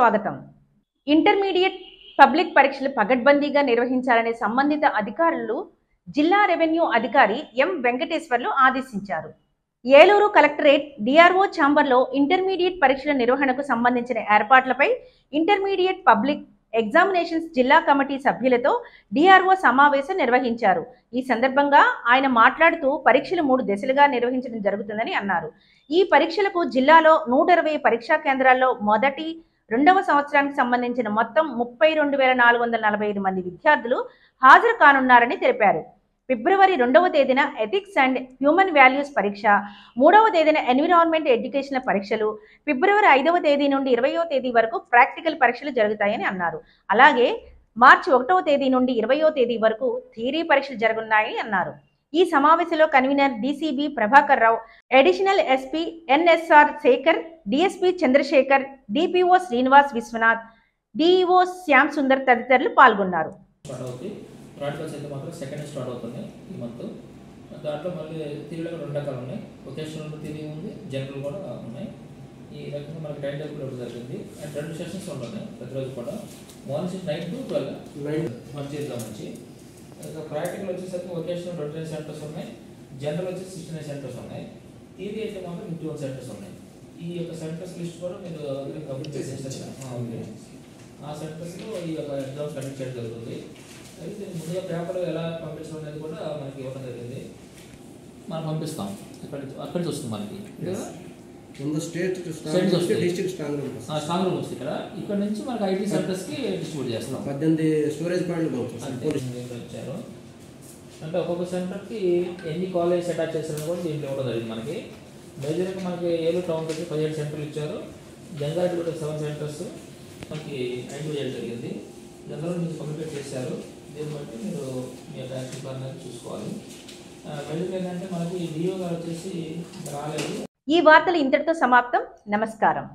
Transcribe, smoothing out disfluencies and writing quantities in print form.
స్వాగతం. Intermediate public పరీక్షలు పగడ్బందీగా నిర్వహించాలని సంబంధిత అధికారులు జిల్లా రెవెన్యూ అధికారి ఎం వెంకటేశ్వర్లు ఆదేశించారు. ఏలూరు కలెక్టరేట్ డిఆర్ఓ ఛాంబర్లో ఇంటర్మీడియట్ పరీక్షల నిర్వహణకు సంబంధించిన ఏర్పాట్లపై ఇంటర్మీడియట్ పబ్లిక్ ఎగ్జామినేషన్స్ జిల్లా కమిటీ సభ్యులతో డిఆర్ఓ సమావేశం నిర్వహించారు. ఈ సందర్భంగా ఆయన మాట్లాడుతూ పరీక్షలు 3 దశలుగా నిర్వహించడం జరుగుతుందని అన్నారు. ఈ పరీక్షలకు జిల్లాలో 120 పరీక్షా కేంద్రాల్లో మొదటి, రెండవ సంవత్సరానికి సంబంధించిన మొత్తం 32,445 మంది విద్యార్థులు హాజరు కానున్నారని తెలిపారు. ఫిబ్రవరి 2వ తేదీన ఎథిక్స్ అండ్ హ్యూమన్ వాల్యూస్ పరీక్ష, 3వ తేదీన ఎన్విరాన్మెంట్ ఎడ్యుకేషనల్ పరీక్షలు, ఫిబ్రవరి 5వ తేదీ నుండి 20వ తేదీ వరకు ప్రాక్టికల్ పరీక్షలు జరుగుతాయని అన్నారు. అలాగే మార్చి 1వ తేదీ నుండి 20వ తేదీ వరకు థియరీ పరీక్షలు జరగనున్నాయని అన్నారు. ఈ సమావేశంలో convener DCB Prabhakar Rao, additional SP NSR Shekhar, DSP Chandrashekhar, DPO Srinivas Vishwanath, DEO Shyam Sundar తదితరులు పాల్గొన్నారు. ప్రాక్టికల్స్ అయితే మాత్రం సెకండ్ స్టార్ట్ అవుతుంది ఈ మంత్. దాంట్లో మళ్ళీ థియరీలో 2 రకాలు ఉన్నాయి. వొకేషనల్ థియరీ ఉంది, జనరల్ కూడా ఉన్నాయి. ఈ రకంగా మనకి టైం టేబుల్ ఇవ్వడం జరిగింది. అండ్ 2 సెషన్స్ ఉంటున్నాయి ప్రతిరోజు కూడా. మార్నింగ్ 9 to 12 మంచి ఎగ్జామ్ నుంచి. ప్రాక్టికల్ వచ్చేసరికి వొకేషనల్ 29 సెంటర్స్ ఉన్నాయి, జనరల్ వచ్చి 69 సెంటర్స్ ఉన్నాయి, థియరీ అయితే మాత్రం 51 సెంటర్స్ ఉన్నాయి. ఈ యొక్క సెంటర్స్ లిస్ట్ కూడా మీరు కంప్లీట్ చేసేస్తారు. ఆ సెంటర్స్లో ఈ యొక్క ఎగ్జామ్స్ కండక్ట్ చేయడం జరుగుతుంది. అయితే ముందుగా పేపర్ ఎలా పంపించడం అనేది కూడా మనకి ఇవ్వడం జరిగింది. మనం పంపిస్తాం. అక్కడి వస్తుంది మనకి స్ట్రాంగ్ రూమ్ వస్తుంది. ఇక్కడ నుంచి మనకి ఐటీ సెంటర్స్కి డిస్ట్రిబ్యూట్ చేస్తాం. 18 స్టోరేజ్ పాయింట్లు ఇచ్చారు. అంటే ఒక్కొక్క సెంటర్కి ఎన్ని కాలేజ్ అటాచ్ చేస్తారని కూడా దీంట్లో ఇవ్వడం జరిగింది. మనకి మేజర్గా మనకి ఏలూరు టౌన్ వచ్చి 17 సెంటర్లు ఇచ్చారు. జంగారెడ్డి కూడా 7 సెంటర్స్ మనకి ఐడెంటిఫై చేయడం జరిగింది. జనరల్ మీరు కమ్యూనికేట్ చేశారు. దీన్ని బట్టి మీరు మీ యొక్క యాక్షన్ ప్లాన్ అనేది చూసుకోవాలి. వెళ్ళిపోయి ఏంటంటే మనకి డిఓ గారు వచ్చేసి రాలేదు. ఈ వార్తలు ఇంతటితో సమాప్తం. నమస్కారం.